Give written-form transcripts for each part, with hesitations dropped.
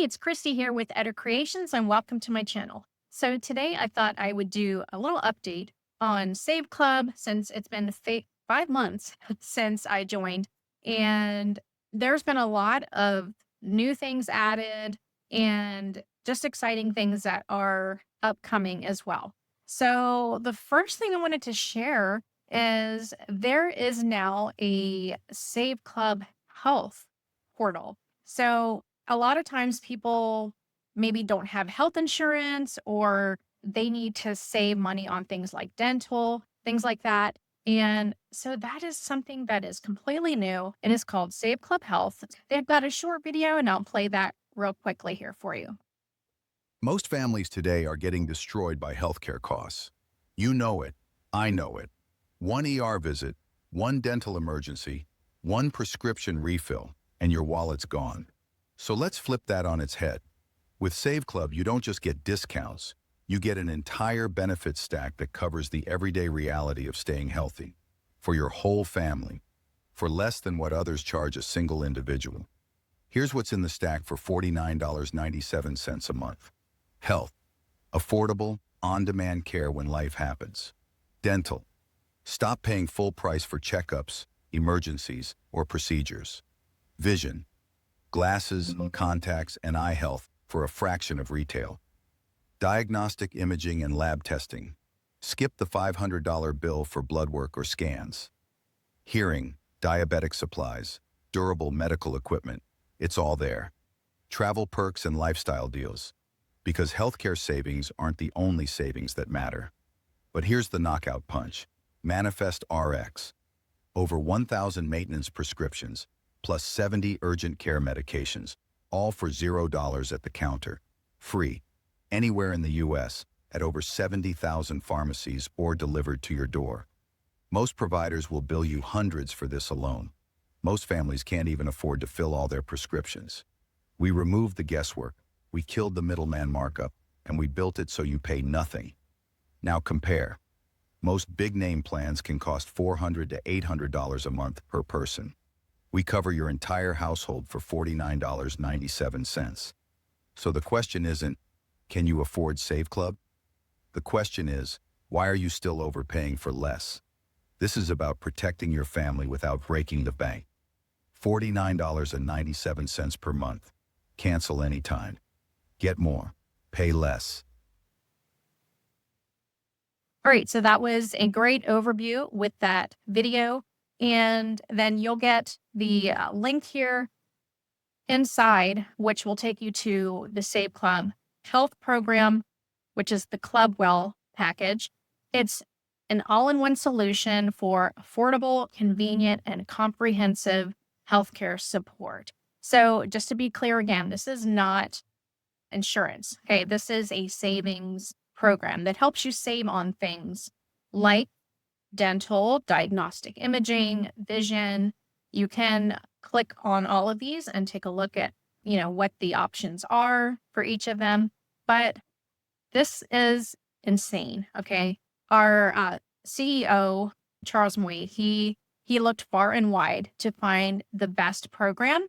Hey, it's Christy here with Edit Creations and welcome to my channel. So today I thought I would do a little update on Save Club since it's been 5 months since I joined. And there's been a lot of new things added and just exciting things that are upcoming as well. So the first thing I wanted to share is there is now a Save Club Health portal. So a lot of times people maybe don't have health insurance or they need to save money on things like dental, things like that. And so that is something that is completely new. It is called Save Club Health. They've got a short video and I'll play that real quickly here for you. Most families today are getting destroyed by healthcare costs. You know it. I know it. One ER visit, one dental emergency, one prescription refill, and your wallet's gone. So let's flip that on its head. With Save Club, you don't just get discounts. You get an entire benefit stack that covers the everyday reality of staying healthy. For your whole family. For less than what others charge a single individual. Here's what's in the stack for $49.97 a month. Health. Affordable, on-demand care when life happens. Dental. Stop paying full price for checkups, emergencies, or procedures. Vision. Glasses, contacts, and eye health for a fraction of retail. Diagnostic imaging and lab testing. Skip the $500 bill for blood work or scans. Hearing, diabetic supplies, durable medical equipment. It's all there. Travel perks and lifestyle deals. Because healthcare savings aren't the only savings that matter. But here's the knockout punch. Manifest RX. Over 1,000 maintenance prescriptions, plus 70 urgent care medications, all for $0 at the counter. Free. Anywhere in the U.S., at over 70,000 pharmacies or delivered to your door. Most providers will bill you hundreds for this alone. Most families can't even afford to fill all their prescriptions. We removed the guesswork. We killed the middleman markup, and we built it so you pay nothing. Now compare. Most big-name plans can cost $400 to $800 a month per person. We cover your entire household for $49.97. So the question isn't, can you afford Save Club? The question is, why are you still overpaying for less? This is about protecting your family without breaking the bank. $49.97 per month. Cancel anytime. Get more. Pay less. All right, so that was a great overview with that video. And then you'll get the link here inside, which will take you to the Save Club Health Program, which is the Clubwell package. It's an all-in-one solution for affordable, convenient, and comprehensive healthcare support. So just to be clear again, this is not insurance. Okay, this is a savings program that helps you save on things like dental, diagnostic imaging, vision. You can click on all of these and take a look at, what the options are for each of them. But this is insane. Okay. Our CEO, Charles Mui, he looked far and wide to find the best program.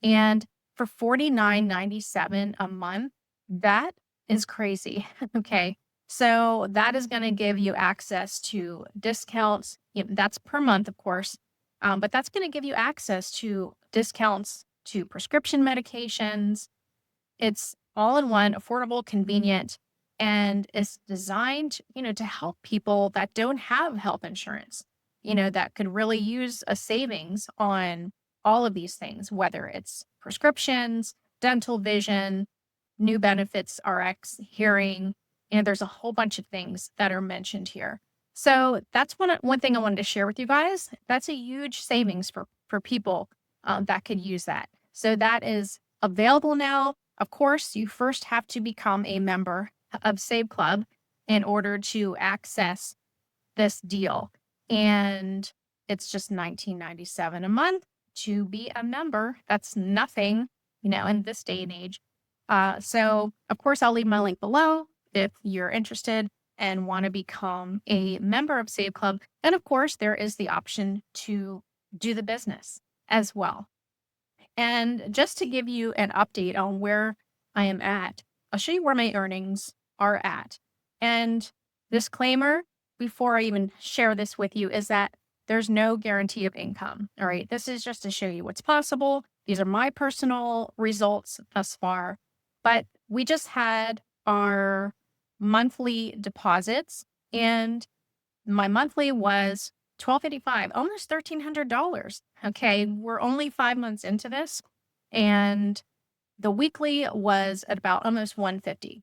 And for $49.97 a month, that is crazy. Okay. So that is going to give you access to discounts. That's per month, of course. But that's going to give you access to discounts to prescription medications. It's all in one, affordable, convenient, and it's designed, to help people that don't have health insurance, that could really use a savings on all of these things, whether it's prescriptions, dental, vision, new benefits, RX, hearing, there's a whole bunch of things that are mentioned here. So that's one thing I wanted to share with you guys. That's a huge savings for people that could use that. So that is available now. Of course, you first have to become a member of Save Club in order to access this deal. And it's just $19.97 a month to be a member. That's nothing, in this day and age. So of course, I'll leave my link below if you're interested and want to become a member of Save Club. And of course, there is the option to do the business as well. And just to give you an update on where I am at. I'll show you where my earnings are at. And disclaimer before I even share this with you is that there's no guarantee of income. All right. This is just to show you what's possible. These are my personal results thus far. But we just had our monthly deposits, and my monthly was $1,255, almost $1,300. Okay. We're only 5 months into this. And the weekly was at about almost 150.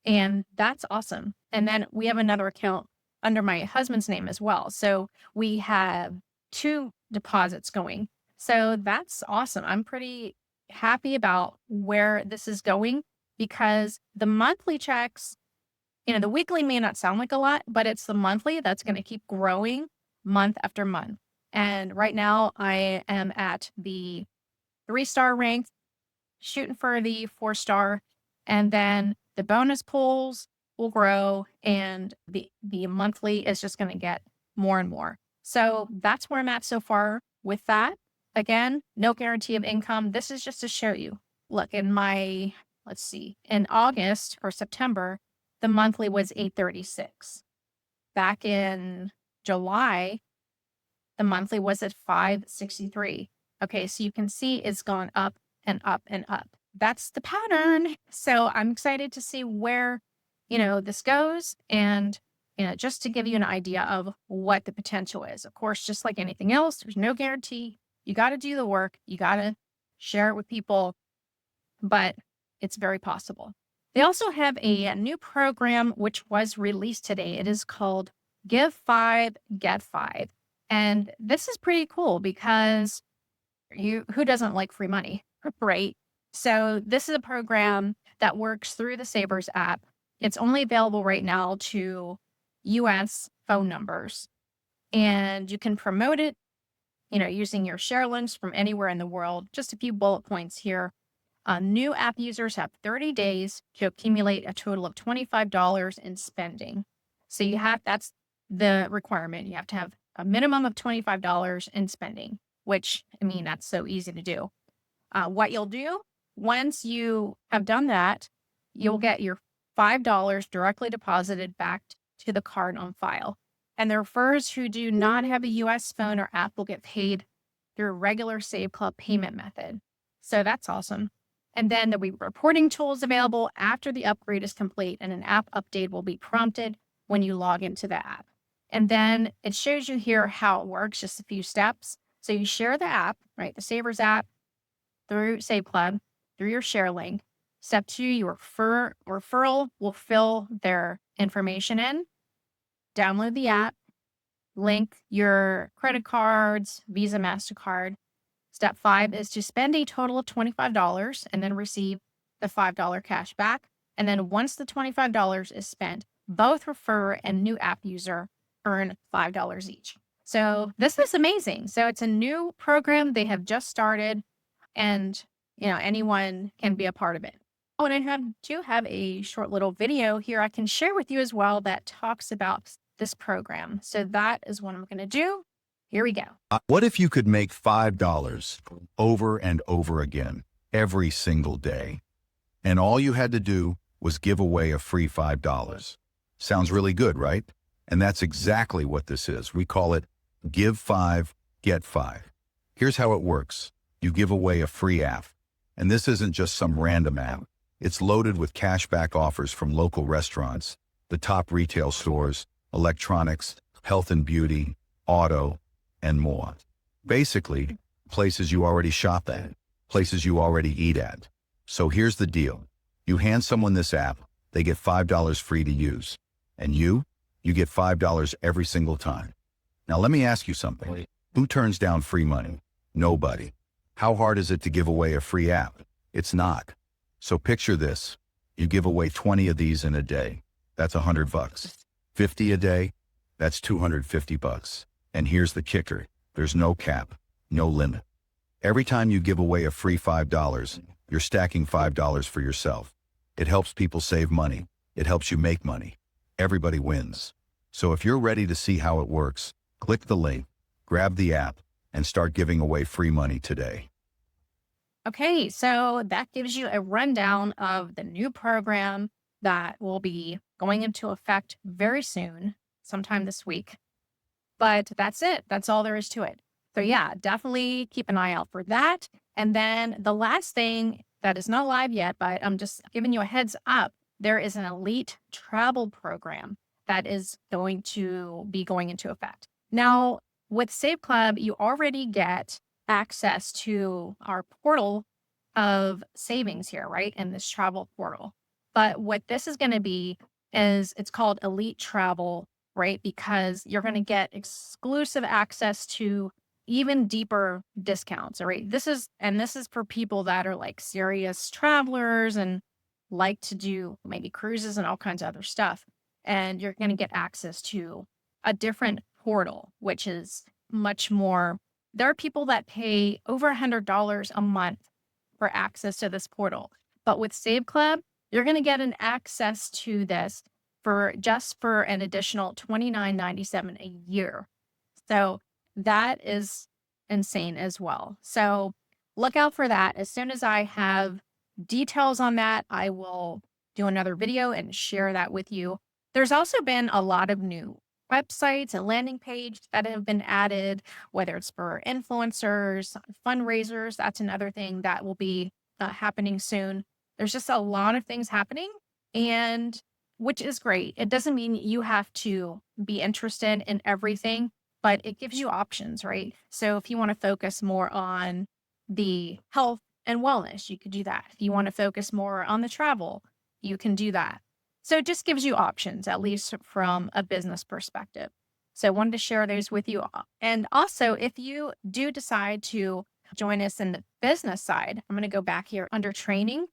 And that's awesome. And then we have another account under my husband's name as well. So we have 2 deposits going. So that's awesome. I'm pretty happy about where this is going because the monthly checks, the weekly may not sound like a lot, but it's the monthly that's going to keep growing month after month. And right now I am at the 3-star rank, shooting for the 4-star, and then the bonus pools will grow and the monthly is just going to get more and more. So that's where I'm at so far with that. Again, no guarantee of income. This is just to show you. Look, in in August or September, the monthly was $836. Back in July, the monthly was at $563. Okay, so you can see it's gone up and up and up. That's the pattern. So I'm excited to see where, this goes. And, just to give you an idea of what the potential is. Of course, just like anything else, there's no guarantee. You got to do the work. You got to share it with people, but it's very possible. They also have a new program, which was released today. It is called Give 5, Get 5. And this is pretty cool because who doesn't like free money, right? So this is a program that works through the Savers app. It's only available right now to US phone numbers, and you can promote it, using your share links from anywhere in the world. Just a few bullet points here. New app users have 30 days to accumulate a total of $25 in spending. So that's the requirement. You have to have a minimum of $25 in spending, which, that's so easy to do. What you'll do, once you have done that, you'll get your $5 directly deposited back to the card on file. And the referrers who do not have a US phone or app will get paid through a regular Saveclub payment method. So that's awesome. And then there'll be reporting tools available after the upgrade is complete, and an app update will be prompted when you log into the app. And then it shows you here how it works, just a few steps. So you share the app, right? The Savers app through Saveclub, through your share link. Step 2, your referral will fill their information in, download the app, link your credit cards, Visa, MasterCard. Step 5 is to spend a total of $25 and then receive the $5 cash back. And then once the $25 is spent, both referrer and new app user earn $5 each. So this is amazing. So it's a new program they have just started, and anyone can be a part of it. Oh, and I do have a short little video here I can share with you as well that talks about this program. So that is what I'm going to do. Here we go. What if you could make $5 over and over again every single day, and all you had to do was give away a free $5? Sounds really good, right? And that's exactly what this is. We call it Give 5, Get 5. Here's how it works. You give away a free app. And this isn't just some random app. It's loaded with cashback offers from local restaurants, the top retail stores, electronics, health and beauty, auto, and more. Basically, places you already shop at, places you already eat at. So here's the deal. You hand someone this app, they get $5 free to use. And you get $5 every single time. Now let me ask you something. Who turns down free money? Nobody. How hard is it to give away a free app? It's not. So picture this. You give away 20 of these in a day. That's $100. 50 a day. That's $250. And here's the kicker. There's no cap, no limit. Every time you give away a free $5, you're stacking $5 for yourself. It helps people save money. It helps you make money. Everybody wins. So if you're ready to see how it works, click the link, grab the app, and start giving away free money today. Okay, so that gives you a rundown of the new program that will be going into effect very soon, sometime this week. But that's it. That's all there is to it. So yeah, definitely keep an eye out for that. And then the last thing that is not live yet, but I'm just giving you a heads up, there is an elite travel program that is going to be going into effect. Now, with Save Club, you already get access to our portal of savings here, right? In this travel portal. But what this is going to be is it's called Elite Travel, right? Because you're going to get exclusive access to even deeper discounts. All right. This is for people that are like serious travelers and like to do maybe cruises and all kinds of other stuff. And you're going to get access to a different portal, which is much more. There are people that pay over $100 a month for access to this portal. But with Save Club, you're going to get an access to this for an additional $29.97 a year. So that is insane as well. So look out for that. As soon as I have details on that, I will do another video and share that with you. There's also been a lot of new websites and landing pages that have been added, whether it's for influencers, fundraisers. That's another thing that will be happening soon. There's just a lot of things happening, and which is great. It doesn't mean you have to be interested in everything, but it gives you options, right? So if you want to focus more on the health and wellness, you could do that. If you want to focus more on the travel, you can do that. So it just gives you options, at least from a business perspective. So I wanted to share those with you. And also, if you do decide to join us in the business side, I'm going to go back here under training.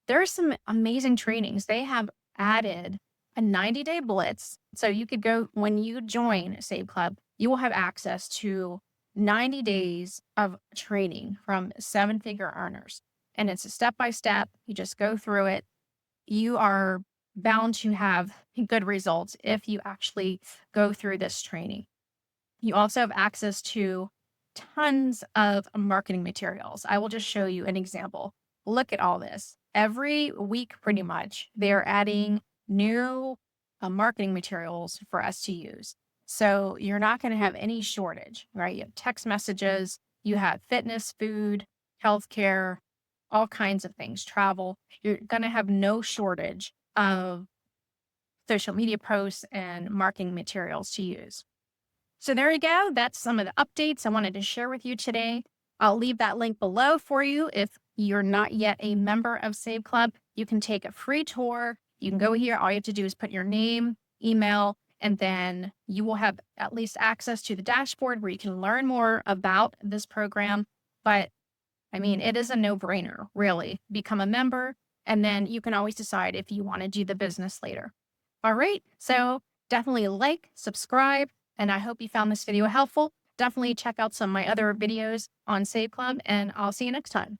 There are some amazing trainings. They have added a 90-day blitz. So you could go, when you join Save Club, you will have access to 90 days of training from seven-figure earners. And it's a step-by-step. You just go through it. You are bound to have good results if you actually go through this training. You also have access to tons of marketing materials. I will just show you an example. Look at all this. Every week, pretty much, they're adding new marketing materials for us to use. So you're not going to have any shortage, right? You have text messages, you have fitness, food, healthcare, all kinds of things, travel. You're going to have no shortage of social media posts and marketing materials to use. So there you go. That's some of the updates I wanted to share with you today. I'll leave that link below for you. If you're not yet a member of Save Club, you can take a free tour. You can go here. All you have to do is put your name, email, and then you will have at least access to the dashboard where you can learn more about this program. But I mean, it is a no-brainer, really. Become a member, and then you can always decide if you want to do the business later. All right. So definitely like, subscribe, and I hope you found this video helpful. Definitely check out some of my other videos on Save Club, and I'll see you next time.